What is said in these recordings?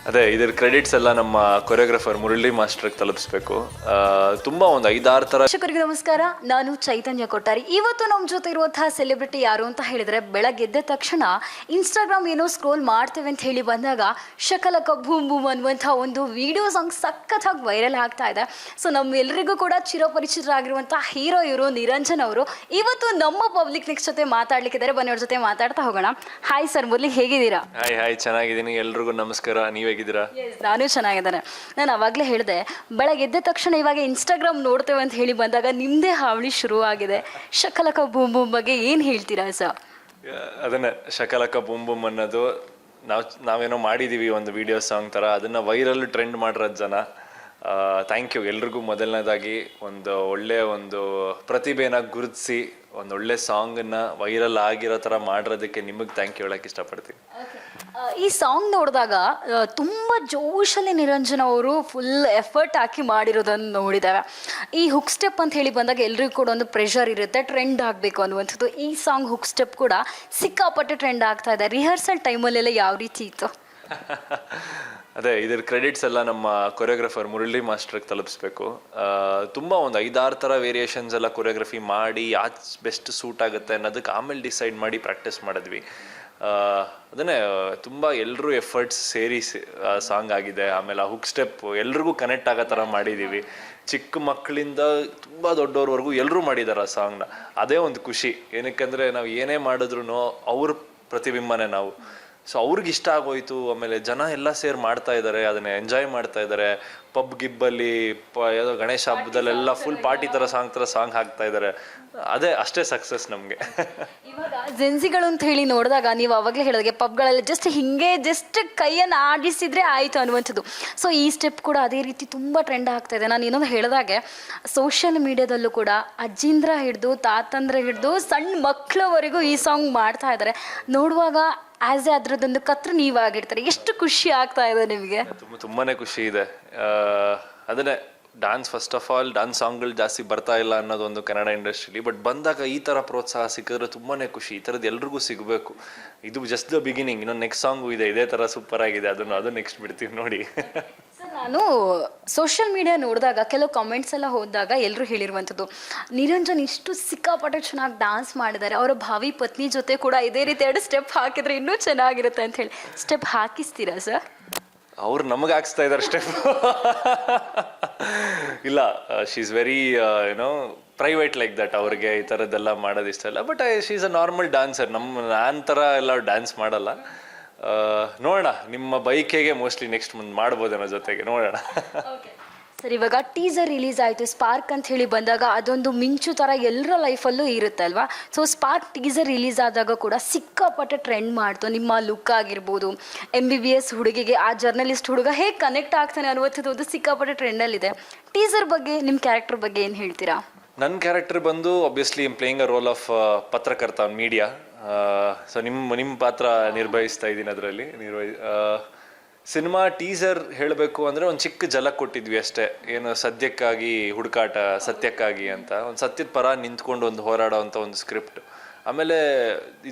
ಅದೇ ಇದ್ರ ಕ್ರೆಡಿಟ್ಸ್ ಎಲ್ಲ ನಮ್ಮ ಕೊರಿಯೋಗ್ರಫರ್ ಮುರಳಿ ಮಾಸ್ಟರ್ಗೆ ತಲುಪಿಸ್ಬೇಕು. ತುಂಬ ಒಂದು 5-6 ಥರ. ವೀಕ್ಷಕರಿಗೆ ನಮಸ್ಕಾರ, ನಾನು ಚೈತನ್ಯ ಕೊಟ್ಟಾರಿ. ಇವತ್ತು ನಮ್ಮ ಜೊತೆ ಇರುವಂತಹ ಸೆಲೆಬ್ರಿಟಿ ಯಾರು ಅಂತ ಹೇಳಿದ್ರೆ, ಬೆಳಗ್ಗೆ ಎದ್ದ ತಕ್ಷಣ ಇನ್ಸ್ಟಾಗ್ರಾಮ್ ಏನೋ ಸ್ಕ್ರೋಲ್ ಮಾಡ್ತೇವೆ ಅಂತ ಹೇಳಿ ಬಂದಾಗ ಶಕಲಕ ಬೂಮ್ ಬೂಮ್ ಅನ್ನುವಂಥ ಒಂದು ವಿಡಿಯೋ ಸಾಂಗ್ ಸಖತ್ತಾಗಿ ವೈರಲ್ ಆಗ್ತಾ ಇದೆ. ಸೊ ನಮ್ಮೆಲ್ಲರಿಗೂ ಕೂಡ ಚಿರಪರಿಚಿತರಾಗಿರುವಂಥ ಹೀರೋ ಇವರು ನಿರಂಜನ್ ಅವರು ಇವತ್ತು ನಮ್ಮ ಪಬ್ಲಿಕ್ ನೆಕ್ಸ್ಟ್ ಜೊತೆ ಮಾತಾಡ್ಲಿಕ್ಕಿದ್ದಾರೆ. ಬನ್ನಿ ಅವ್ರ ಜೊತೆ ಮಾತಾಡ್ತಾ ಹೋಗೋಣ. ಹಾಯ್ ಸರ್, ಮೊದಲಿಗೆ ಹೇಗಿದ್ದೀರಾ? ಹಾಯ್ ಚೆನ್ನಾಗಿದ್ದೀನಿ. ಎಲ್ರಿಗೂ ನಮಸ್ಕಾರ. ನೀವೇ ನಾನು ಚೆನ್ನಾಗಿದ್ದೇನೆ. ನಾನು ಅವಾಗಲೇ ಹೇಳಿದೆ, ಬೆಳಗ್ಗೆ ಎದ್ದ ತಕ್ಷಣ ಇವಾಗ ಇನ್ಸ್ಟಾಗ್ರಾಮ್ ನೋಡ್ತೇವೆ ಅಂತ ಹೇಳಿ ಬಂದಾಗ ನಿಮ್ಮದೇ ಹಾವಳಿ ಶುರುವಾಗಿದೆ. ಶಕಲಕ ಬೂಮ್ ಬೂಮ್ ಬಗ್ಗೆ ಏನು ಹೇಳ್ತೀರಾ ಸರ್? ಅದನ್ನೇ ಶಕಲಕ ಬೂಮ್ ಬೂಮ್ ಅನ್ನೋದು ನಾವೇನೋ ಮಾಡಿದ್ದೀವಿ, ಒಂದು ವಿಡಿಯೋ ಸಾಂಗ್ ಥರ. ಅದನ್ನು ವೈರಲ್ ಟ್ರೆಂಡ್ ಮಾಡಿರೋದು ಜನ. ಥ್ಯಾಂಕ್ ಯು ಎಲ್ರಿಗೂ. ಮೊದಲನೇದಾಗಿ ಒಳ್ಳೆ ಪ್ರತಿಭೆನ ಗುರುತಿಸಿ ಒಳ್ಳೆ ಸಾಂಗನ್ನು ವೈರಲ್ ಆಗಿರೋ ಥರ ಮಾಡಿರೋದಕ್ಕೆ ನಿಮಗೆ ಥ್ಯಾಂಕ್ ಯು ಹೇಳೋಕ್ಕೆ ಇಷ್ಟಪಡ್ತೀನಿ. ಈ ಸಾಂಗ್ ನೋಡಿದಾಗ ತುಂಬ ಜೋಶಲ್ಲಿ ನಿರಂಜನ್ ಅವರು ಫುಲ್ ಎಫರ್ಟ್ ಹಾಕಿ ಮಾಡಿರೋದನ್ನು ನೋಡಿದ್ದೇವೆ. ಈ ಹುಕ್ ಸ್ಟೆಪ್ ಅಂತ ಹೇಳಿ ಬಂದಾಗ ಎಲ್ರಿಗೂ ಕೂಡ ಒಂದು ಪ್ರೆಷರ್ ಇರುತ್ತೆ, ಟ್ರೆಂಡ್ ಆಗಬೇಕು ಅನ್ನುವಂಥದ್ದು. ಈ ಸಾಂಗ್ ಹುಕ್ ಸ್ಟೆಪ್ ಕೂಡ ಸಿಕ್ಕಾಪಟ್ಟೆ ಟ್ರೆಂಡ್ ಆಗ್ತಾ ಇದೆ. ರಿಹರ್ಸಲ್ ಟೈಮಲ್ಲೆಲ್ಲ ಯಾವ ರೀತಿ ಇತ್ತು? ಅದೇ ಇದ್ರ ಕ್ರೆಡಿಟ್ಸ್ ಎಲ್ಲ ನಮ್ಮ ಕೊರಿಯೋಗ್ರಫರ್ ಮುರಳಿ ಮಾಸ್ಟರ್ಗೆ ತಲುಪಿಸ್ಬೇಕು. ತುಂಬ ಒಂದು 5-6 ಥರ ವೇರಿಯೇಷನ್ಸ್ ಎಲ್ಲ ಕೊರಿಯೋಗ್ರಫಿ ಮಾಡಿ ಯಾವ್ದು ಬೆಸ್ಟ್ ಸೂಟ್ ಆಗುತ್ತೆ ಅನ್ನೋದಕ್ಕೆ ಆಮೇಲೆ ಡಿಸೈಡ್ ಮಾಡಿ ಪ್ರಾಕ್ಟೀಸ್ ಮಾಡಿದ್ವಿ. ಅದನ್ನೇ ತುಂಬ ಎಲ್ಲರೂ ಎಫರ್ಟ್ಸ್ ಸೇರಿ ಸಾಂಗ್ ಆಗಿದೆ. ಆಮೇಲೆ ಆ ಹುಕ್ ಸ್ಟೆಪ್ ಎಲ್ರಿಗೂ ಕನೆಕ್ಟ್ ಆಗೋ ಥರ ಮಾಡಿದ್ದೀವಿ. ಚಿಕ್ಕ ಮಕ್ಕಳಿಂದ ತುಂಬ ದೊಡ್ಡವ್ರವರೆಗೂ ಎಲ್ಲರೂ ಮಾಡಿದ್ದಾರೆ ಆ ಸಾಂಗ್ನ. ಅದೇ ಒಂದು ಖುಷಿ. ಏನಕ್ಕೆಂದರೆ ನಾವು ಏನೇ ಮಾಡಿದ್ರು ಅವ್ರ ಪ್ರತಿಬಿಂಬನೇ ನಾವು. ಸೊ ಅವ್ರಿಗೆ ಇಷ್ಟ ಆಗೋಯ್ತು. ಆಮೇಲೆ ಜನ ಎಲ್ಲ ಸೇರಿ ಮಾಡ್ತಾ ಇದ್ದಾರೆ, ಅದನ್ನ ಎಂಜಾಯ್ ಮಾಡ್ತಾ ಇದ್ದಾರೆ. ಪಬ್ ಗಿಬ್ಬಲ್ಲಿ ಯಾವುದೋ ಗಣೇಶ ಹಬ್ಬದಲ್ಲೆಲ್ಲ ಫುಲ್ ಪಾರ್ಟಿ ಥರ ಸಾಂಗ್ ಹಾಕ್ತಾ ಇದ್ದಾರೆ. ಅಷ್ಟೇ ಸಕ್ಸಸ್ ನಮಗೆ. ಇವಾಗ ಜೆನ್ಸಿಗಳು ಅಂತ ಹೇಳಿ ನೋಡಿದಾಗ ನೀವು ಅವಾಗಲೇ ಹೇಳಿದಾಗೆ ಪಬ್ಗಳಲ್ಲಿ ಜಸ್ಟ್ ಕೈಯನ್ನು ಆಡಿಸಿದ್ರೆ ಆಯಿತು ಅನ್ನುವಂಥದ್ದು. ಸೊ ಈ ಸ್ಟೆಪ್ ಕೂಡ ಅದೇ ರೀತಿ ತುಂಬ ಟ್ರೆಂಡ್ ಆಗ್ತಾ ಇದೆ. ನಾನು ಇನ್ನೊಂದು ಹೇಳಿದಾಗೆ ಸೋಷಿಯಲ್ ಮೀಡಿಯಾದಲ್ಲೂ ಕೂಡ ಅಜ್ಜಿಂದ್ರ ಹಿಡಿದು ತಾತಂದ್ರ ಹಿಡಿದು ಸಣ್ಣ ಮಕ್ಕಳವರೆಗೂ ಈ ಸಾಂಗ್ ಮಾಡ್ತಾ ಇದ್ದಾರೆ. ನೋಡುವಾಗ ಅದರದ್ದೊಂದು ಕತ್ರ ನೀವಾಗಿರ್ತಾರೆ. ಎಷ್ಟು ಖುಷಿ ಆಗ್ತಾ ಇದೆ ನಿಮಗೆ? ತುಂಬಾನೇ ಖುಷಿ ಇದೆ. ಅದನ್ನೇ dance, first of all dance ಸಾಂಗ್ಗಳು ಜಾಸ್ತಿ ಬರ್ತಾ ಇಲ್ಲ ಅನ್ನೋದೊಂದು ಕನ್ನಡ ಇಂಡಸ್ಟ್ರಿಲಿ. ಬಟ್ ಬಂದಾಗ ಈ ಥರ ಪ್ರೋತ್ಸಾಹ ಸಿಕ್ಕಿದ್ರೆ ತುಂಬಾನೇ ಖುಷಿ. ಈ ಥರದ್ದು ಎಲ್ರಿಗೂ ಸಿಗಬೇಕು. ಇದು ಜಸ್ಟ್ ದ ಬಿಗಿನಿಂಗ್. ಇನ್ನೊಂದು ನೆಕ್ಸ್ಟ್ ಸಾಂಗು ಇದೆ ಇದೇ ಥರ ಸೂಪರ್ ಆಗಿದೆ. ಅದು ನೆಕ್ಸ್ಟ್ ಬಿಡ್ತೀವಿ ನೋಡಿ. ಸರ್, ನಾನು ಸೋಷಿಯಲ್ ಮೀಡಿಯಾ ನೋಡಿದಾಗ ಕೆಲವು ಕಾಮೆಂಟ್ಸ್ ಎಲ್ಲ ಹೋದಾಗ ಎಲ್ಲರೂ ಹೇಳಿರುವಂಥದ್ದು, ನಿರಂಜನ್ ಇಷ್ಟು ಸಿಕ್ಕಾಪಟ್ಟೆ ಚೆನ್ನಾಗಿ ಡ್ಯಾನ್ಸ್ ಮಾಡಿದ್ದಾರೆ, ಅವರ ಭಾವಿ ಪತ್ನಿ ಜೊತೆ ಕೂಡ ಇದೇ ರೀತಿ 2 ಸ್ಟೆಪ್ ಹಾಕಿದ್ರೆ ಇನ್ನೂ ಚೆನ್ನಾಗಿರುತ್ತೆ ಅಂತ ಹೇಳಿ. ಸ್ಟೆಪ್ ಹಾಕಿಸ್ತೀರಾ ಸರ್? ಅವ್ರು ನಮಗೆ ಹಾಕ್ಸ್ತಾ ಇದ್ದಾರೆ ಸ್ಟೆಪ್. ಇಲ್ಲ, she is very private like that. ಅವ್ರಿಗೆ ಈ ಥರದ್ದೆಲ್ಲ ಮಾಡೋದು ಇಷ್ಟ ಇಲ್ಲ. But she is a normal dancer. ನಾನು ಥರ ಎಲ್ಲ ಡ್ಯಾನ್ಸ್ ಮಾಡಲ್ಲ. ನೋಡೋಣ, ನಿಮ್ಮ ಬೈಕಿಗೆ ಮೋಸ್ಟ್ಲಿ ನೆಕ್ಸ್ಟ್ ಮುಂದೆ ಮಾಡ್ಬೋದೇನೋ ಜೊತೆಗೆ, ನೋಡೋಣ. ಸರ್, ಇವಾಗ ಟೀಸರ್ ರಿಲೀಸ್ ಆಯಿತು. ಸ್ಪಾರ್ಕ್ ಅಂತ ಹೇಳಿ ಬಂದಾಗ ಅದೊಂದು ಮಿಂಚು ಥರ ಎಲ್ಲರ ಲೈಫಲ್ಲೂ ಇರುತ್ತೆ ಅಲ್ವಾ? ಸೊ ಸ್ಪಾರ್ಕ್ ಟೀಸರ್ ರಿಲೀಸ್ ಆದಾಗ ಕೂಡ ಸಿಕ್ಕಾಪಟ್ಟೆ ಟ್ರೆಂಡ್ ಮಾಡ್ತು. ನಿಮ್ಮ ಲುಕ್ ಆಗಿರ್ಬೋದು, MBBS ಹುಡುಗಿಗೆ ಆ ಜರ್ನಲಿಸ್ಟ್ ಹುಡುಗ ಹೇಗೆ ಕನೆಕ್ಟ್ ಆಗ್ತಾನೆ ಅನ್ನುವಂಥದ್ದು ಒಂದು ಸಿಕ್ಕಾಪಟ್ಟೆ ಟ್ರೆಂಡಲ್ಲಿದೆ. ಟೀಸರ್ ಬಗ್ಗೆ, ನಿಮ್ಮ ಕ್ಯಾರೆಕ್ಟರ್ ಬಗ್ಗೆ ಏನು ಹೇಳ್ತೀರಾ? ನನ್ನ ಕ್ಯಾರೆಕ್ಟರ್ ಬಂದು obviously playing a role of ಪತ್ರಕರ್ತ, ಮೀಡಿಯಾ. ಸೊ ನಿಮ್ಮ ಪಾತ್ರ ನಿರ್ವಹಿಸ್ತಾ ಇದ್ದೀನಿ ಅದರಲ್ಲಿ. ಸಿನಿಮಾ ಟೀಸರ್ ಹೇಳಬೇಕು ಅಂದರೆ ಒಂದು ಚಿಕ್ಕ ಜಲ ಕೊಟ್ಟಿದ್ವಿ ಅಷ್ಟೇ. ಏನು ಸದ್ಯಕ್ಕಾಗಿ ಹುಡುಕಾಟ, ಸತ್ಯಕ್ಕಾಗಿ ಅಂತ ಒಂದು ಸತ್ಯದ ಪರ ನಿಂತ್ಕೊಂಡು ಒಂದು ಹೋರಾಡೋ ಅಂಥ ಒಂದು ಸ್ಕ್ರಿಪ್ಟ್. ಆಮೇಲೆ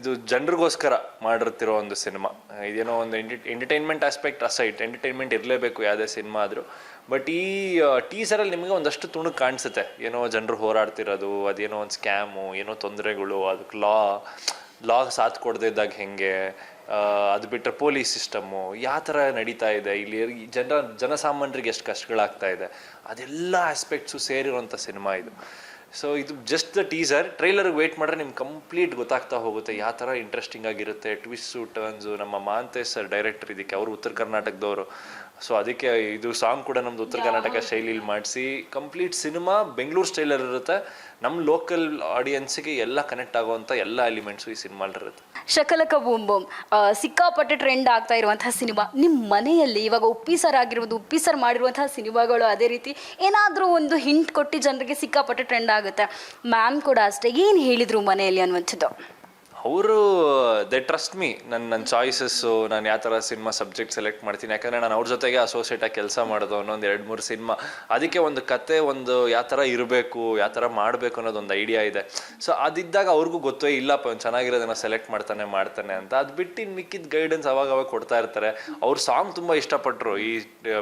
ಇದು ಜನರಿಗೋಸ್ಕರ ಮಾಡಿರ್ತಿರೋ ಒಂದು ಸಿನಿಮಾ. ಇದೇನೋ ಒಂದು ಎಂಟರ್ಟೈನ್ಮೆಂಟ್ ಆಸ್ಪೆಕ್ಟ್ ಅಸೈಡ್. ಎಂಟರ್ಟೈನ್ಮೆಂಟ್ ಇರಲೇಬೇಕು ಯಾವುದೇ ಸಿನಿಮಾ ಆದರೂ. ಬಟ್ ಈ ಟೀಸರಲ್ಲಿ ನಿಮಗೆ ಒಂದಷ್ಟು ತುಣುಕು ಕಾಣಿಸುತ್ತೆ. ಏನೋ ಜನರು ಹೋರಾಡ್ತಿರೋದು, ಅದೇನೋ ಒಂದು ಸ್ಕ್ಯಾಮು, ಏನೋ ತೊಂದರೆಗಳು, ಅದಕ್ಕೆ ಲಾ ಸಾಥ್ ಕೊಡದೇ ಇದ್ದಾಗ ಹೆಂಗೆ, ಅದು ಬಿಟ್ಟರೆ ಪೊಲೀಸ್ ಸಿಸ್ಟಮ್ಮು ಯಾವ ಥರ ನಡೀತಾ ಇದೆ, ಇಲ್ಲಿ ಜನಸಾಮಾನ್ಯರಿಗೆ ಎಷ್ಟು ಕಷ್ಟಗಳಾಗ್ತಾ ಇದೆ, ಅದೆಲ್ಲ ಆಸ್ಪೆಕ್ಟ್ಸು ಸೇರಿರುವಂಥ ಸಿನಿಮಾ ಇದು. ಸೊ ಇದು ಜಸ್ಟ್ ದ ಟೀಸರ್. ಟ್ರೈಲರ್ಗೆ ವೇಟ್ ಮಾಡಿದ್ರೆ ನಿಮ್ಗೆ ಕಂಪ್ಲೀಟ್ ಗೊತ್ತಾಗ್ತಾ ಹೋಗುತ್ತೆ ಯಾವ ಥರ ಇಂಟ್ರೆಸ್ಟಿಂಗ್ ಆಗಿರುತ್ತೆ. Twist turns. ನಮ್ಮ ಮಾಂತೇಶ್ ಸರ್ ಡೈರೆಕ್ಟರ್ ಇದಕ್ಕೆ, ಅವರು ಉತ್ತರ ಕರ್ನಾಟಕದವರು. ಸೊ ಅದಕ್ಕೆ ಇದು ಸಾಂಗ್ ಕೂಡ ನಮ್ದು ಉತ್ತರ ಕರ್ನಾಟಕ ಶೈಲಿಲಿ ಮಾಡಿಸಿ ಕಂಪ್ಲೀಟ್ ಸಿನಿಮಾ ಬೆಂಗಳೂರು ಸ್ಟೈಲಲ್ಲಿ ಇರುತ್ತೆ. ನಮ್ಮ ಲೋಕಲ್ ಆಡಿಯನ್ಸ್ಗೆ ಎಲ್ಲ ಕನೆಕ್ಟ್ ಆಗುವಂಥ ಎಲ್ಲ ಎಲಿಮೆಂಟ್ಸು ಈ ಸಿನಿಮಾಲಿರುತ್ತೆ. ಶಕಲಕ ಬೂಮ್ ಬೂಮ್ ಸಿಕ್ಕಾಪಟ್ಟೆ ಟ್ರೆಂಡ್ ಆಗ್ತಾ ಇರುವಂತಹ ಸಿನಿಮಾ. ನಿಮ್ಮ ಮನೆಯಲ್ಲಿ ಇವಾಗ ಉಪ್ಪಿ ಸರ್ ಆಗಿರ್ಬೋದು, ಉಪ್ಪಿ ಸರ್ ಮಾಡಿರುವಂತಹ ಸಿನಿಮಾಗಳು ಅದೇ ರೀತಿ ಏನಾದರೂ ಒಂದು ಹಿಂಟ್ ಕೊಟ್ಟು ಜನರಿಗೆ ಸಿಕ್ಕಾಪಟ್ಟೆ ಟ್ರೆಂಡ್ ಆಗುತ್ತೆ. ಮ್ಯಾಮ್ ಕೂಡ ಅಷ್ಟೇ. ಏನು ಹೇಳಿದರು ಮನೆಯಲ್ಲಿ ಅನ್ನುವಂಥದ್ದು? ಅವರು ದೇ ಟ್ರಸ್ಟ್ ಮೀ ನನ್ನ ಚಾಯ್ಸಸ್ಸು, ನಾನು ಯಾವ ಥರ ಸಿನಿಮಾ ಸಬ್ಜೆಕ್ಟ್ ಸೆಲೆಕ್ಟ್ ಮಾಡ್ತೀನಿ. ಯಾಕಂದರೆ ನಾನು ಅವ್ರ ಜೊತೆಗೆ ಅಸೋಸಿಯೇಟಾಗಿ ಕೆಲಸ ಮಾಡೋದು ಒಂದೊಂದು 2-3 ಸಿನಿಮಾ. ಅದಕ್ಕೆ ಒಂದು ಕತೆ, ಒಂದು ಯಾವ ಥರ ಇರಬೇಕು, ಯಾವ ಥರ ಮಾಡಬೇಕು ಅನ್ನೋದೊಂದು ಐಡಿಯಾ ಇದೆ. ಸೊ ಅದಿದ್ದಾಗ ಅವ್ರಿಗೂ ಗೊತ್ತೋ ಇಲ್ಲಪ್ಪ ಅವ್ನು ಚೆನ್ನಾಗಿರೋದನ್ನ ಸೆಲೆಕ್ಟ್ ಮಾಡ್ತಾನೆ ಅಂತ. ಅದು ಬಿಟ್ಟು ಇನ್ನು ಮಿಕ್ಕಿದ ಗೈಡೆನ್ಸ್ ಅವಾಗ ಕೊಡ್ತಾ ಇರ್ತಾರೆ. ಅವ್ರ ಸಾಂಗ್ ತುಂಬ ಇಷ್ಟಪಟ್ಟರು. ಈ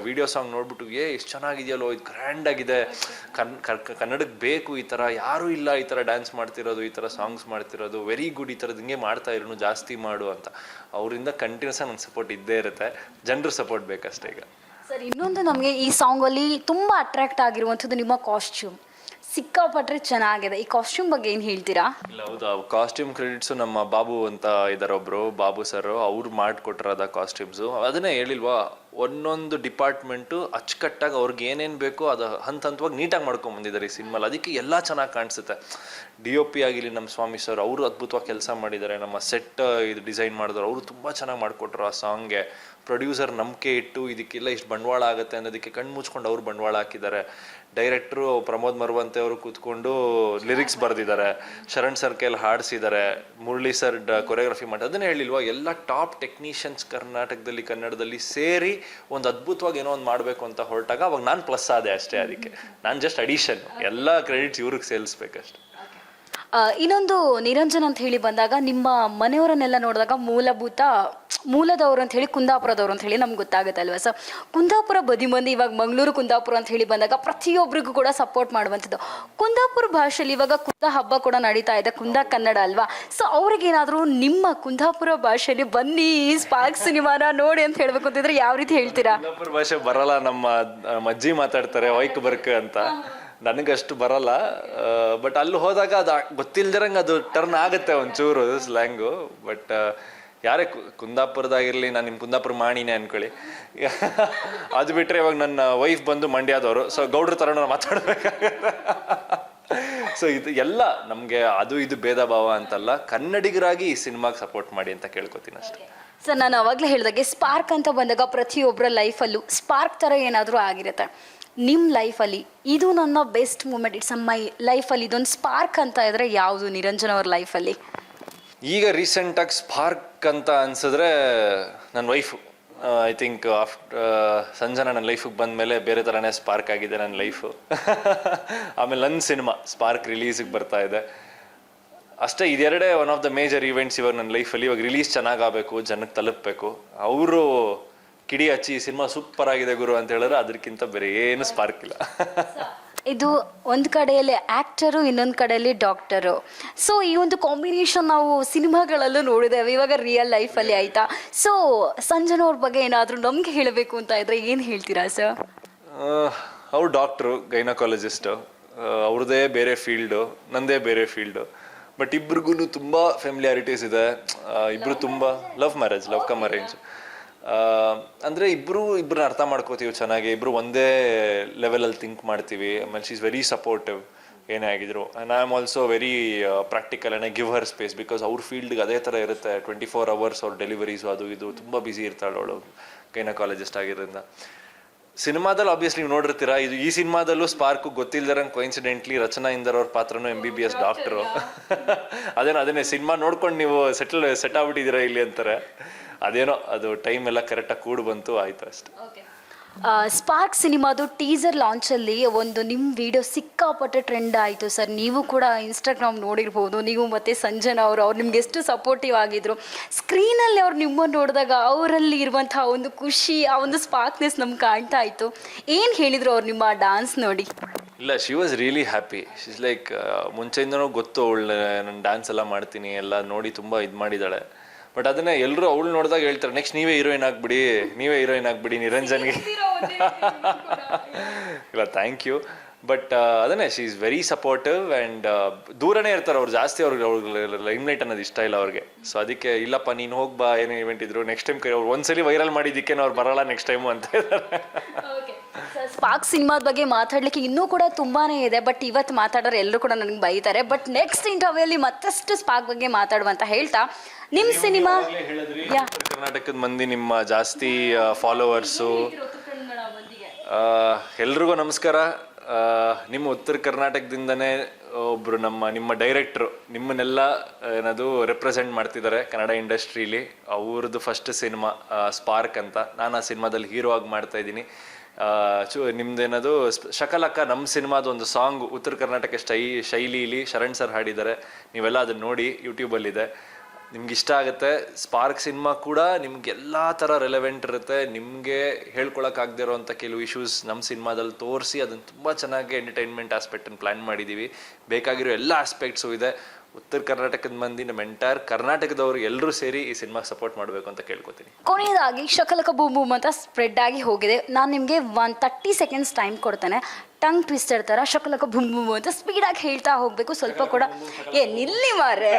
ವಿಡಿಯೋ ಸಾಂಗ್ ನೋಡ್ಬಿಟ್ಟು ಎಷ್ಟು ಚೆನ್ನಾಗಿದೆಯಲ್ಲೋ, ಇದು ಗ್ರ್ಯಾಂಡ್ ಆಗಿದೆ, ಕನ್ನಡಕ್ಕೆ ಬೇಕು ಈ ಥರ, ಯಾರೂ ಇಲ್ಲ ಈ ಥರ ಡ್ಯಾನ್ಸ್ ಮಾಡ್ತಿರೋದು, ಈ ಥರ ಸಾಂಗ್ಸ್ ಮಾಡ್ತಿರೋದು, ವೆರಿ ಗುಡ್, ಈ ಥರದ್ದು ಹಿಂಗೆ ಮಾಡ್ತಾ ಇರೋನು, ಜಾಸ್ತಿ ಮಾಡು ಅಂತ. ಅವರಿಂದ ಕಂಟಿನ್ಯೂಸ್ ಆಗಿ ನನ್ನ ಸಪೋರ್ಟ್ ಇದ್ದೇ ಇರುತ್ತೆ. ಜನರ ಸಪೋರ್ಟ್ ಬೇಕಷ್ಟೇ ಈಗ. ಸರ್, ಇನ್ನೊಂದು ನಮಗೆ ಈ ಸಾಂಗಲ್ಲಿ ತುಂಬ ಅಟ್ರಾಕ್ಟ್ ಆಗಿರುವಂಥದ್ದು ನಿಮ್ಮ ಕಾಸ್ಟ್ಯೂಮ್. ಸಿಕ್ಕಾಪಟ್ಟರೆ ಚೆನ್ನಾಗಿದೆ. ಈ ಕಾಸ್ಟ್ಯೂಮ್ ಬಗ್ಗೆ ಏನು ಹೇಳ್ತೀರಾ? ಇಲ್ಲ, ಹೌದು, ಕಾಸ್ಟ್ಯೂಮ್ ಕ್ರೆಡಿಟ್ಸು ನಮ್ಮ ಬಾಬು ಅಂತ ಇದ್ದಾರೆ ಒಬ್ಬರು, ಬಾಬು ಸರ್, ಅವ್ರು ಮಾಡಿಕೊಟ್ಟಿರೋದ ಕಾಸ್ಟ್ಯೂಮ್ಸು. ಅದನ್ನೇ ಹೇಳಿಲ್ವಾ, ಒಂದೊಂದು ಡಿಪಾರ್ಟ್ಮೆಂಟು ಅಚ್ಚುಕಟ್ಟಾಗಿ ಅವ್ರಿಗೆ ಏನೇನು ಬೇಕೋ ಅದು ಹಂತವಾಗಿ ನೀಟಾಗಿ ಮಾಡ್ಕೊಂಬಂದಿದ್ದಾರೆ ಈ ಸಿನಿಮಾಲಿ. ಅದಕ್ಕೆ ಎಲ್ಲ ಚೆನ್ನಾಗಿ ಕಾಣಿಸುತ್ತೆ. DOP ಆಗಿರಲಿ ನಮ್ಮ ಸ್ವಾಮಿ ಸರ್, ಅವರು ಅದ್ಭುತವಾಗಿ ಕೆಲಸ ಮಾಡಿದ್ದಾರೆ. ನಮ್ಮ ಸೆಟ್ ಇದು ಡಿಸೈನ್ ಮಾಡಿದ್ರು, ಅವರು ತುಂಬ ಚೆನ್ನಾಗಿ ಮಾಡಿಕೊಟ್ರು ಆ ಸಾಂಗ್ಗೆ. ಪ್ರೊಡ್ಯೂಸರ್ ನಂಬಿಕೆ ಇಟ್ಟು ಇದಕ್ಕೆಲ್ಲ ಇಷ್ಟು ಬಂಡವಾಳ ಆಗುತ್ತೆ ಅನ್ನೋದಕ್ಕೆ ಕಣ್ಣು ಮುಚ್ಕೊಂಡು ಅವ್ರು ಬಂಡವಾಳ ಹಾಕಿದ್ದಾರೆ. ಡೈರೆಕ್ಟ್ರು ಪ್ರಮೋದ್ ಮರುವಂತೆ ಅವರು ಕೂತ್ಕೊಂಡು ಲಿರಿಕ್ಸ್ ಬರೆದಿದ್ದಾರೆ. ಶರಣ್ ಸರ್ ಕೈಯಲ್ಲಿ ಹಾಡಿಸಿದ್ದಾರೆ. ಮುರಳಿ ಸರ್ ಕೊರಿಯೋಗ್ರಫಿ ಮಾಡಿ. ಅದನ್ನೇ ಹೇಳಿಲ್ವಾ, ಎಲ್ಲ ಟಾಪ್ ಟೆಕ್ನಿಷಿಯನ್ಸ್ ಕರ್ನಾಟಕದಲ್ಲಿ, ಕನ್ನಡದಲ್ಲಿ ಸೇರಿ ಒಂದು ಅದ್ಭುತವಾಗಿ ಏನೋ ಒಂದು ಮಾಡಬೇಕು ಅಂತ ಹೊರಟಾಗ ಅವಾಗ ನಾನು ಪ್ಲಸ್ ಆದೆ ಅಷ್ಟೇ. ಅದಕ್ಕೆ ನಾನು ಜಸ್ಟ್ ಅಡಿಷನ್, ಎಲ್ಲ ಕ್ರೆಡಿಟ್ಸ್ ಇವ್ರಿಗೆ ಸೇರಿಸ್ಬೇಕಷ್ಟೆ. ಇನ್ನೊಂದು ನಿರಂಜನ್ ಅಂತ ಹೇಳಿ ಬಂದಾಗ, ನಿಮ್ಮ ಮನೆಯವರನ್ನೆಲ್ಲ ನೋಡಿದಾಗ ಮೂಲದವರು ಅಂತ ಹೇಳಿ, ಕುಂದಾಪುರದವರು ಅಂತ ಹೇಳಿ ನಮ್ಗೆ ಗೊತ್ತಾಗುತ್ತೆ ಅಲ್ವಾ ಸರ್? ಕುಂದಾಪುರ ಬದಿ ಮಂದಿ ಇವಾಗ ಮಂಗಳೂರು ಕುಂದಾಪುರ ಅಂತ ಹೇಳಿ ಬಂದಾಗ ಪ್ರತಿಯೊಬ್ಬರಿಗೂ ಕೂಡ ಸಪೋರ್ಟ್ ಮಾಡುವಂಥದ್ದು. ಕುಂದಾಪುರ ಭಾಷೆಯಲ್ಲಿ ಇವಾಗ ಕುಂದ ಹಬ್ಬ ಕೂಡ ನಡೀತಾ ಇದೆ, ಕುಂದ ಕನ್ನಡ ಅಲ್ವಾ? ಸೊ ಅವ್ರಿಗೇನಾದರೂ ನಿಮ್ಮ ಕುಂದಾಪುರ ಭಾಷೆಯಲ್ಲಿ ಬನ್ನಿ ಸ್ಪಾರ್ಕ್ ಸಿನಿಮಾನ ನೋಡಿ ಅಂತ ಹೇಳ್ಬೇಕು ಅಂತಿದ್ರೆ ಯಾವ ರೀತಿ ಹೇಳ್ತೀರಾ? ಕುಂದಾಪುರ ಭಾಷೆ ಬರಲ್ಲ, ನಮ್ಮ ಅಜ್ಜಿ ಮಾತಾಡ್ತಾರೆ ವೈಕ್ ಬರ್ಕ ಅಂತ. ನನಗಷ್ಟು ಬರಲ್ಲ. ಬಟ್ ಅಲ್ಲಿ ಹೋದಾಗ ಅದು ಗೊತ್ತಿಲ್ದಿರಂಗೆ ಅದು ಟರ್ನ್ ಆಗುತ್ತೆ ಒಂಚೂರು ಸ್ಲ್ಯಾಂಗು. ಬಟ್ ಯಾರೇ ಕುಂದಾಪುರದಾಗಿರಲಿ, ನಾನು ನಿಮ್ಮ ಕುಂದಾಪುರ ಮಾಡಿನೇ ಅನ್ಕೊಳ್ಳಿ. ಅದು ಬಿಟ್ಟರೆ ಇವಾಗ ನನ್ನ ವೈಫ್ ಬಂದು ಮಂಡ್ಯದವರು, ಸೊ ಗೌಡ್ರ ಥರನೂ ಮಾತಾಡ್ಬೇಕಾಗತ್ತೆ. ಸೊ ಇದು ಎಲ್ಲ ನಮಗೆ ಅದು ಇದು ಭೇದ ಭಾವ ಅಂತಲ್ಲ, ಕನ್ನಡಿಗರಾಗಿ ಈ ಸಿನಿಮಾಗೆ ಸಪೋರ್ಟ್ ಮಾಡಿ ಅಂತ ಕೇಳ್ಕೊತೀನಿ ಅಷ್ಟೇ. ಸರ್, ನಾನು ಅವಾಗಲೇ ಹೇಳಿದಾಗೆ ಸ್ಪಾರ್ಕ್ ಅಂತ ಬಂದಾಗ ಪ್ರತಿಯೊಬ್ಬರ ಲೈಫಲ್ಲೂ ಸ್ಪಾರ್ಕ್ ಥರ ಏನಾದರೂ ಆಗಿರುತ್ತೆ. ನಿಮ್ಮ ಲೈಫಲ್ಲಿ ಇದು ನನ್ನ ಬೆಸ್ಟ್ ಮೂಮೆಂಟ್, ಇಟ್ಸ್ ಮೈ ಲೈಫಲ್ಲಿ ಇದೊಂದು ಸ್ಪಾರ್ಕ್ ಅಂತ ಇದ್ರೆ ಯಾವುದು ನಿರಂಜನ್ ಅವ್ರ ಲೈಫಲ್ಲಿ? ಈಗ ರೀಸೆಂಟಾಗಿ ಸ್ಪಾರ್ಕ್ ಅಂತ ಅನ್ಸಿದ್ರೆ ನನ್ನ ವೈಫು. ಐ ಥಿಂಕ್ ಸಂಜನಾ ನನ್ನ ಲೈಫಿಗೆ ಬಂದ ಮೇಲೆ ಬೇರೆ ಥರನೇ ಸ್ಪಾರ್ಕ್ ಆಗಿದೆ ನನ್ನ ಲೈಫು. ಆಮೇಲೆ ನನ್ನ ಸಿನಿಮಾ ಸ್ಪಾರ್ಕ್ ರಿಲೀಸಿಗೆ ಬರ್ತಾ ಇದೆ ಅಷ್ಟೇ. ಇದೆರಡೇ one of the major events ಇವಾಗ ನನ್ನ ಲೈಫಲ್ಲಿ. ಇವಾಗ ರಿಲೀಸ್ ಚೆನ್ನಾಗಬೇಕು, ಜನಕ್ಕೆ ತಲುಪಬೇಕು. ಅವರು ಕಿಡಿ ಹಚ್ಚಿ ಸಿನಿಮಾ ಸೂಪರ್ ಆಗಿದೆ ಗುರು ಅಂತ ಹೇಳಿದ್ರೆ ಅದಕ್ಕಿಂತ ಬೇರೆ ಏನು ಸ್ಪಾರ್ಕ್ ಇಲ್ಲ. ಇದು ಒಂದು ಕಡೆಯಲ್ಲಿ ಆ್ಯಕ್ಟರು, ಇನ್ನೊಂದು ಕಡೆಯಲ್ಲಿ ಡಾಕ್ಟರು. ಸೊ ಈ ಒಂದು ಕಾಂಬಿನೇಷನ್ ನಾವು ಸಿನಿಮಾಗಳಲ್ಲೂ ನೋಡಿದ್ದೇವೆ, ಇವಾಗ ರಿಯಲ್ ಲೈಫಲ್ಲಿ ಆಯಿತಾ? ಸೊ ಸಂಜನಾ ಅವ್ರ ಬಗ್ಗೆ ಏನಾದರೂ ನಮಗೆ ಹೇಳಬೇಕು ಅಂತ ಇದ್ರೆ ಏನು ಹೇಳ್ತೀರಾ ಸರ್? ಅವ್ರು ಡಾಕ್ಟ್ರು, ಗೈನಕಾಲಜಿಸ್ಟು. ಅವ್ರದ್ದೇ ಬೇರೆ ಫೀಲ್ಡು, ನಂದೇ ಬೇರೆ ಫೀಲ್ಡು. ಬಟ್ ಇಬ್ರಿಗೂ ತುಂಬ ಫೆಮಿಲಿಯಾರಿಟೀಸ್ ಇದೆ. ಇಬ್ಬರು ತುಂಬ love marriage, love come arrange. ಅಂದರೆ ಇಬ್ಬರನ್ನ ಅರ್ಥ ಮಾಡ್ಕೋತೀವಿ ಚೆನ್ನಾಗಿ. ಇಬ್ಬರು ಒಂದೇ ಲೆವೆಲಲ್ಲಿ ಥಿಂಕ್ ಮಾಡ್ತೀವಿ. ಆಮೇಲೆ ಶಿ ಈಸ್ ವೆರಿ ಸಪೋರ್ಟಿವ್ ಏನೇ ಆಗಿದ್ರು. And I am also very practical and I give her space. Because ಅವ್ರ ಫೀಲ್ಡ್ಗೆ ಅದೇ ಥರ ಇರುತ್ತೆ. 24 hours ಅವ್ರ ಡೆಲಿವರೀಸು ಅದು ಇದು ತುಂಬ ಬ್ಯುಸಿ ಇರ್ತಾಳೆ ಅವಳು, ಗೈನಕಾಲಜಿಸ್ಟ್ ಆಗಿರೋದ್ರಿಂದ. ಸಿನಿಮಾದಲ್ಲಿ ಆಬ್ವಿಯಸ್ಲಿ ನೀವು ನೋಡಿರ್ತೀರಾ. ಇದು ಈ ಸಿನಿಮಾದಲ್ಲೂ ಸ್ಪಾರ್ಕು ಗೊತ್ತಿಲ್ದಿರಂಗೆ ಕೋಇನ್ಸಿಡೆಂಟ್ಲಿ ರಚನಾ ಇಂದರ್ ಅವ್ರ ಪಾತ್ರನೂ MBBS ಡಾಕ್ಟ್ರು. ಅದನ್ನೇ ಸಿನಿಮಾ ನೋಡ್ಕೊಂಡು ನೀವು ಸೆಟ್ ಆಗ್ಬಿಟ್ಟಿದ್ದೀರಾ ಇಲ್ಲಿ ಅಂತಾರೆ. ಅದೇನೋ ಅದು ಟೈಮ್ ಎಲ್ಲ ಕರೆಕ್ಟಾಗಿ ಕೂಡು ಬಂತು, ಆಯಿತು ಅಷ್ಟೆ. ಸ್ಪಾರ್ಕ್ ಸಿನಿಮಾದು ಟೀಸರ್ ಲಾಂಚಲ್ಲಿ ಒಂದು ನಿಮ್ಮ ವಿಡಿಯೋ ಸಿಕ್ಕಾಪಟ್ಟೆ ಟ್ರೆಂಡ್ ಆಯಿತು ಸರ್. ನೀವು ಕೂಡ ಇನ್ಸ್ಟಾಗ್ರಾಮ್ ನೋಡಿರ್ಬೋದು, ನೀವು ಮತ್ತು ಸಂಜನಾ ಅವ್ರು ನಿಮ್ಗೆ ಎಷ್ಟು ಸಪೋರ್ಟಿವ್ ಆಗಿದ್ರು. ಸ್ಕ್ರೀನಲ್ಲಿ ಅವ್ರು ನಿಮ್ಮನ್ನು ನೋಡಿದಾಗ ಅವರಲ್ಲಿ ಇರುವಂಥ ಒಂದು ಖುಷಿ, ಆ ಒಂದು ಸ್ಪಾರ್ಕ್ನೆಸ್ ನಮ್ಗೆ ಕಾಣ್ತಾ ಇತ್ತು. ಏನು ಹೇಳಿದರು ಅವ್ರು ನಿಮ್ಮ ಡ್ಯಾನ್ಸ್ ನೋಡಿ? ಇಲ್ಲ, she was really happy. She is like ಮುಂಚೆಯಿಂದನೂ ಗೊತ್ತು ಅವಳು ನಾನು ಡ್ಯಾನ್ಸ್ ಎಲ್ಲ ಮಾಡ್ತೀನಿ ಎಲ್ಲ ನೋಡಿ ತುಂಬ ಇದು ಮಾಡಿದ್ದಾಳೆ. ಬಟ್ ಅದನ್ನೇ ಎಲ್ಲರೂ ಅವಳು ನೋಡಿದಾಗ ಹೇಳ್ತಾರೆ, ನೆಕ್ಸ್ಟ್ ನೀವೇ ಹೀರೋಯಿನ್ ಆಗ್ಬಿಡಿ ನಿರಂಜನ್ಗೆ. ಇಲ್ಲ, ಥ್ಯಾಂಕ್ ಯು. ಬಟ್ ಅದನ್ನೇ she is very supportive and ದೂರನೇ ಇರ್ತಾರೆ ಅವ್ರು ಜಾಸ್ತಿ. ಅವ್ರಿಗೆ ಲೈಮ್ಲೈಟ್ ಅನ್ನೋದು ಇಷ್ಟ ಇಲ್ಲ ಅವ್ರಿಗೆ. ಸೊ ಅದಕ್ಕೆ ಇಲ್ಲಪ್ಪ ನೀನು ಹೋಗ್ಬಾ, ಏನೇ ಇವೆಂಟ್ ಇದ್ರು ನೆಕ್ಸ್ಟ್ ಟೈಮ್ ಅವ್ರು ಒಂದ್ಸಲಿ ವೈರಲ್ ಮಾಡಿದ್ದಕ್ಕೆ ಅವ್ರು ಬರಲ್ಲ ನೆಕ್ಸ್ಟ್ ಟೈಮು ಅಂತ ಹೇಳ್ತಾರೆ. ಸ್ಪಾರ್ಕ್ ಸಿನಿಮಾದ ಬಗ್ಗೆ ಮಾತಾಡಲಿಕ್ಕೆ ಇನ್ನೂ ಕೂಡ ತುಂಬಾ ಇದೆ. ಬಟ್ ಇವತ್ತು ಮಾತಾಡೋರು ಎಲ್ಲರೂ ಕೂಡ ನನಗೆ ಬೈತಾರೆ. ಬಟ್ ನೆಕ್ಸ್ಟ್ ಇಂಟರ್ವ್ಯೂಲ್ಲಿ ಮತ್ತಷ್ಟು ಸ್ಪಾರ್ಕ್ ಬಗ್ಗೆ ಮಾತಾಡುವಂತ ಹೇಳ್ತಾ, ನಿಮ್ಮ ಸಿನಿಮಾ ಕರ್ನಾಟಕದ ಮಂದಿ ನಿಮ್ಮ ಜಾಸ್ತಿ ಫಾಲೋವರ್ಸು, ಎಲ್ರಿಗೂ ನಮಸ್ಕಾರ. ನಿಮ್ಮ ಉತ್ತರ ಕರ್ನಾಟಕದಿಂದನೇ ಒಬ್ಬರು ನಿಮ್ಮ ಡೈರೆಕ್ಟ್ರು ನಿಮ್ಮನ್ನೆಲ್ಲ ಏನದು ರೆಪ್ರೆಸೆಂಟ್ ಮಾಡ್ತಿದ್ದಾರೆ ಕನ್ನಡ ಇಂಡಸ್ಟ್ರೀಲಿ. ಅವ್ರದ್ದು ಫಸ್ಟ್ ಸಿನಿಮಾ ಸ್ಪಾರ್ಕ್ ಅಂತ, ನಾನು ಆ ಸಿನಿಮಾದಲ್ಲಿ ಹೀರೋ ಆಗಿ ಮಾಡ್ತಾ ಇದ್ದೀನಿ. ನಿಮ್ದೇನದು ಶಕಲಕ ನಮ್ಮ ಸಿನಿಮಾದ ಒಂದು ಸಾಂಗ್ ಉತ್ತರ ಕರ್ನಾಟಕ ಶೈಲಿಲಿ ಶರಣ್ ಸರ್ ಹಾಡಿದ್ದಾರೆ. ನೀವೆಲ್ಲ ಅದನ್ನ ನೋಡಿ, ಯೂಟ್ಯೂಬಲ್ಲಿದೆ, ನಿಮ್ಗೆ ಇಷ್ಟ ಆಗುತ್ತೆ. ಸ್ಪಾರ್ಕ್ ಸಿನಿಮಾ ಕೂಡ ನಿಮ್ಗೆ ಎಲ್ಲ ಥರ ರೆಲೆವೆಂಟ್ ಇರುತ್ತೆ. ನಿಮಗೆ ಹೇಳ್ಕೊಳಕ್ಕಾಗದೇ ಇರೋವಂಥ ಕೆಲವು ಇಶ್ಯೂಸ್ ನಮ್ಮ ಸಿನಿಮಾದಲ್ಲಿ ತೋರಿಸಿ ಅದನ್ನು ತುಂಬ ಚೆನ್ನಾಗಿ ಎಂಟರ್ಟೈನ್ಮೆಂಟ್ ಆಸ್ಪೆಕ್ಟನ್ನು ಪ್ಲ್ಯಾನ್ ಮಾಡಿದ್ದೀವಿ. ಬೇಕಾಗಿರೋ ಎಲ್ಲ ಆಸ್ಪೆಕ್ಟ್ಸು ಇದೆ. ಉತ್ತರ ಕರ್ನಾಟಕದ ಮಂದಿ, ನಮ್ಮ ಎಂಟೈರ್ ಕರ್ನಾಟಕದವ್ರು ಎಲ್ಲರೂ ಸೇರಿ ಈ ಸಿನಿಮಾಗೆ ಸಪೋರ್ಟ್ ಮಾಡಬೇಕು ಅಂತ ಕೇಳ್ಕೊತೀನಿ. ಕೊನೆಯದಾಗಿ ಶಕಲಕ ಬೂಮ್ ಬೂಮ್ ಅಂತ ಸ್ಪ್ರೆಡ್ ಆಗಿ ಹೋಗಿದೆ. ನಾನು ನಿಮಗೆ 30 ಸೆಕೆಂಡ್ಸ್ ಟೈಮ್ ಕೊಡ್ತೇನೆ. ಟಂಗ್ ಟ್ವಿಸ್ಟರ್ ಥರ ಶಕಲಕ ಬೂಮ್ ಬೂಮ್ ಅಂತ ಸ್ಪೀಡಾಗಿ ಹೇಳ್ತಾ ಹೋಗಬೇಕು. ಸ್ವಲ್ಪ ಕೂಡ ನಿಲ್ಲಿ ಮಾರೆ.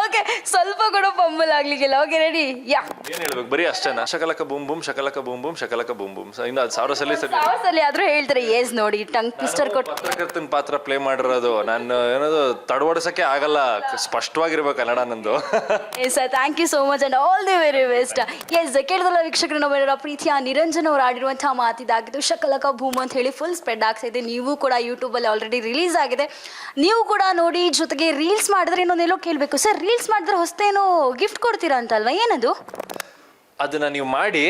ಓಕೆ, ಸ್ವಲ್ಪ ಕೂಡ ಪಂಬಲ್ ಆಗ್ಲಿಕ್ಕಿಲ್ಲ. Okay, ready? ಯಾ. ಏನು ಹೇಳ್ಬೇಕು? ಬರೀ ಅಷ್ಟೇನಾ? Shakalaka boom boom, Shakalaka boom boom, Shakalaka boom boom. ಇನ್ನು ಅದು 1000 ಸಲ ಆದ್ರೂ ಹೇಳ್ತಾರೆ. ಎಸ್, ನೋಡಿ, ಟಂಗ್ ಟ್ವಿಸ್ಟರ್ ಕೊಟ್ಟು ಪತ್ರಕರ್ತನ ಪಾತ್ರ ಪ್ಲೇ ಮಾಡಿರೋದು. ನಾನು ಏನದು ತಡವಡಿಸೋಕ್ಕೆ ಆಗಲ್ಲ, ಸ್ಪಷ್ಟವಾಗಿರ್ಬೇಕು ಕನ್ನಡ ನಂದು. Yes sir, thank you so much and all the very best. Yes, ಕೇಳಿದಲ್ಲ ವೀಕ್ಷಕರು, ನಾವೆಲ್ಲರ ಪ್ರೀತಿಯ ನಿರಂಜನ್ ಅವರು ಆಡಿರುವಂತಹ ಮಾತಿದಾಗಿದ್ದು ಶಕಲಕ ಬೂಮ್ ಅಂತ ಹೇಳಿ ಫುಲ್ ಸ್ಪ್ರೆಡ್ ಆಗ್ತಾ ಇದೆ. ನೀವು ಕೂಡ ಯೂಟ್ಯೂಬಲ್ಲಿ ಆಲ್ರೆಡಿ ರಿಲೀಸ್ ಆಗಿದೆ, ನೀವು ಕೂಡ ನೋಡಿ. ಜೊತೆಗೆ ರೀಲ್ಸ್ ಮಾಡಿದ್ರೆ ಇನ್ನೊಂದೆಲ್ಲೋ ಕೇಳಬೇಕು ಸರ್, ರೀಲ್ಸ್ ಮಾಡಿದ್ರೆ ಹೊಸ್ತೇನೋ ಗಿಫ್ಟ್ ಕೊಡ್ತೀರಾ ಅಂತಲ್ವಾ? ಏನದು? ಅದನ್ನ ನೀವು ಮಾಡಿ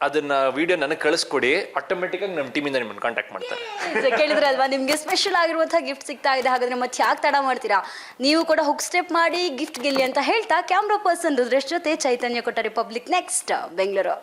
ಅದನ್ನ ವಿಡಿಯೋ ನನಗೆ ಕಳಿಸ್ಕೊಡಿ, ಆಟೋಮೆಟಿಕ್ ಆಗಿ ನಮ್ಮ ಟೀಮಿಂದ ನಿಮ್ಮನ್ನು ಕಾಂಟ್ಯಾಕ್ಟ್ ಮಾಡ್ತಾರೆ. ಕೇಳಿದ್ರೆ ಅಲ್ವಾ, ನಿಮಗೆ ಸ್ಪೆಷಲ್ ಆಗಿರುವಂತಹ ಗಿಫ್ಟ್ ಸಿಗ್ತಾ ಇದೆ. ಹಾಗಾದ್ರೆ ಮತ್ತೆ ಯಾಕೆ ತಡ ಮಾಡ್ತೀರಾ? ನೀವು ಕೂಡ ಹುಕ್ ಸ್ಟೆಪ್ ಮಾಡಿ ಗಿಫ್ಟ್ ಗೆಲ್ಲಿ ಅಂತ ಹೇಳ್ತಾ ಕ್ಯಾಮ್ರಾ ಪರ್ಸನ್ ರುದ್ರೇಶ್ ಜೊತೆ ಚೈತನ್ಯ ಕೊಟ್ಟ ರಿಪಬ್ಲಿಕ್ ನೆಕ್ಸ್ಟ್ ಬೆಂಗಳೂರು.